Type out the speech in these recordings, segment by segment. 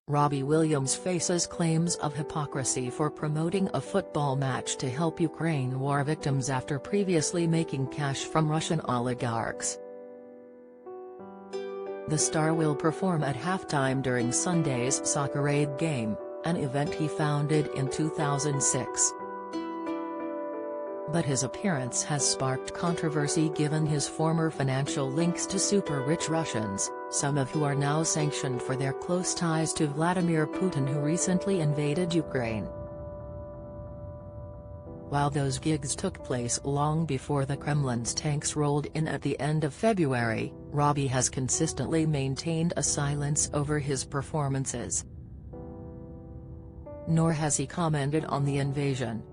Robbie Williams faces claims of hypocrisy for promoting a football match to help Ukraine war victims after previously making cash from Russian oligarchs. The star will perform at halftime during Sunday's Soccerade game, an event he founded in 2006. But his appearance has sparked controversy given his former financial links to super-rich Russians, some of who are now sanctioned for their close ties to Vladimir Putin, who recently invaded Ukraine. While those gigs took place long before the Kremlin's tanks rolled in at the end of February, Robbie has consistently maintained a silence over his performances. Nor has he commented on the invasion.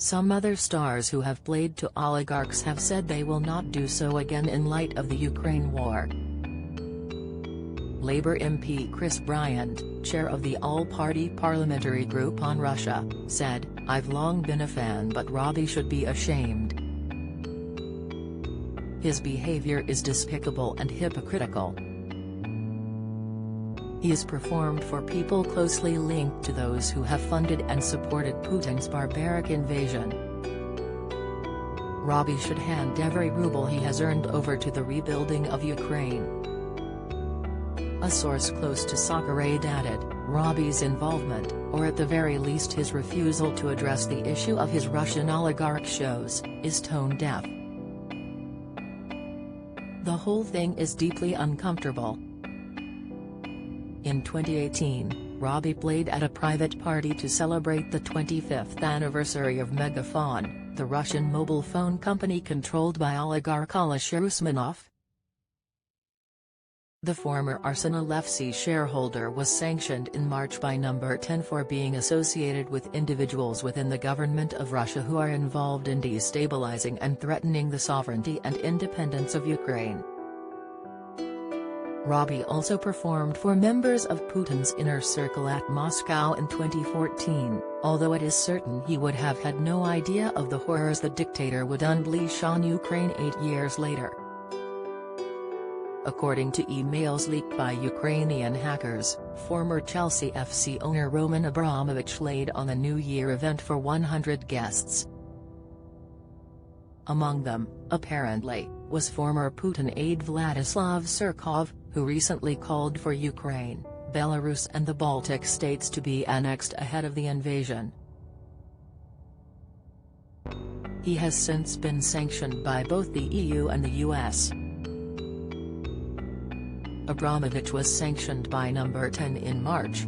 Some other stars who have played to oligarchs have said they will not do so again in light of the Ukraine war. Labour MP Chris Bryant, chair of the All-Party Parliamentary Group on Russia, said, "I've long been a fan, but Robbie should be ashamed. His behaviour is despicable and hypocritical. He has performed for people closely linked to those who have funded and supported Putin's barbaric invasion. Robbie should hand every ruble he has earned over to the rebuilding of Ukraine." A source close to Soccerade added, Robbie's involvement, or at the very least his refusal to address the issue of his Russian oligarch shows, is tone-deaf. "The whole thing is deeply uncomfortable." In 2018, Robbie played at a private party to celebrate the 25th anniversary of Megaphone, the Russian mobile phone company controlled by oligarch Alisher Usmanov. The former Arsenal FC shareholder was sanctioned in March by Number 10 for being associated with individuals within the government of Russia who are involved in destabilizing and threatening the sovereignty and independence of Ukraine. Robbie also performed for members of Putin's inner circle at Moscow in 2014, although it is certain he would have had no idea of the horrors the dictator would unleash on Ukraine 8 years later. According to emails leaked by Ukrainian hackers, former Chelsea FC owner Roman Abramovich laid on a New Year event for 100 guests. Among them, apparently, was former Putin aide Vladislav Surkov, who recently called for Ukraine, Belarus and the Baltic states to be annexed ahead of the invasion. He has since been sanctioned by both the EU and the US. Abramovich was sanctioned by Number 10 in March.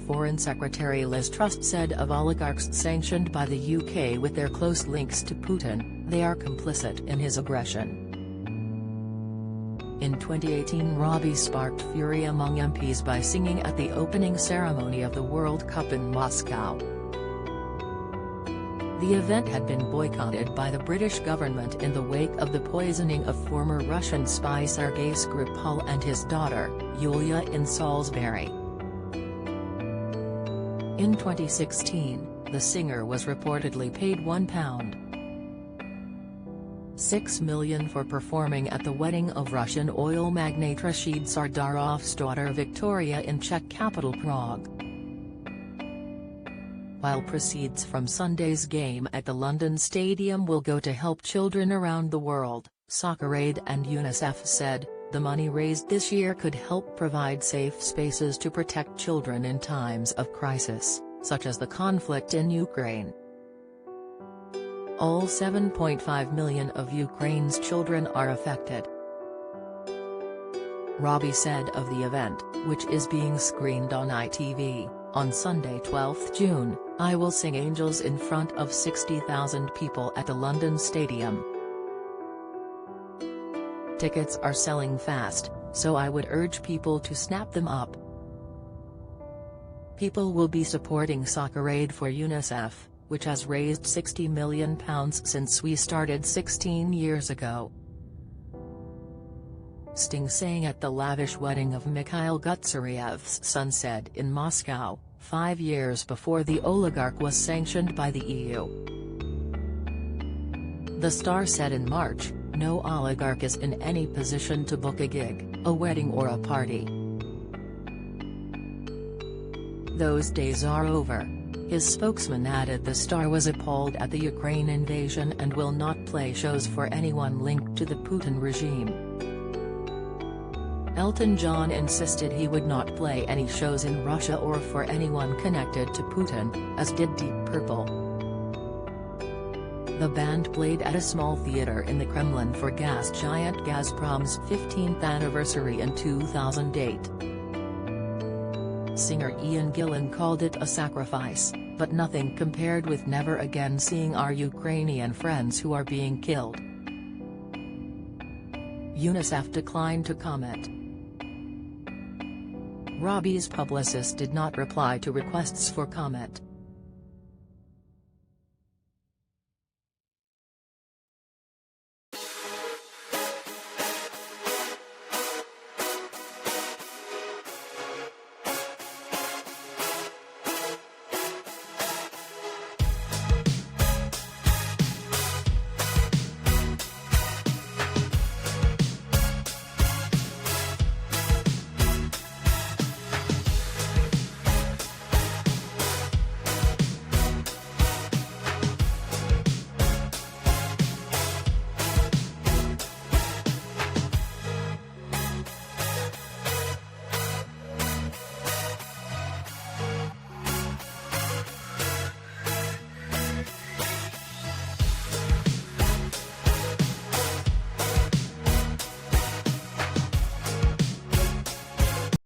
Foreign Secretary Liz Truss said of oligarchs sanctioned by the UK with their close links to Putin, they are complicit in his aggression. In 2018, Robbie sparked fury among MPs by singing at the opening ceremony of the World Cup in Moscow. The event had been boycotted by the British government in the wake of the poisoning of former Russian spy Sergei Skripal and his daughter, Yulia, in Salisbury. In 2016, the singer was reportedly paid £1.6 million for performing at the wedding of Russian oil magnate Rashid Sardarov's daughter Victoria in Czech capital Prague. While proceeds from Sunday's game at the London Stadium will go to help children around the world, Soccerade and UNICEF said, the money raised this year could help provide safe spaces to protect children in times of crisis, such as the conflict in Ukraine. All 7.5 million of Ukraine's children are affected. Robbie said of the event, which is being screened on ITV, on Sunday 12 June, "I will sing Angels in front of 60,000 people at the London Stadium. Tickets are selling fast, so I would urge people to snap them up. People will be supporting Soccerade for UNICEF, which has raised £60 million since we started 16 years ago." Sting sang at the lavish wedding of Mikhail Gutsaryev's son said in Moscow, 5 years before the oligarch was sanctioned by the EU. The star said in March, No oligarch is in any position to book a gig, a wedding or a party. Those days are over. His spokesman added the star was appalled at the Ukraine invasion and will not play shows for anyone linked to the Putin regime. Elton John insisted he would not play any shows in Russia or for anyone connected to Putin, as did Deep Purple. The band played at a small theater in the Kremlin for gas giant Gazprom's 15th anniversary in 2008. Singer Ian Gillan called it a sacrifice, but nothing compared with never again seeing our Ukrainian friends who are being killed. UNICEF declined to comment. Robbie's publicist did not reply to requests for comment.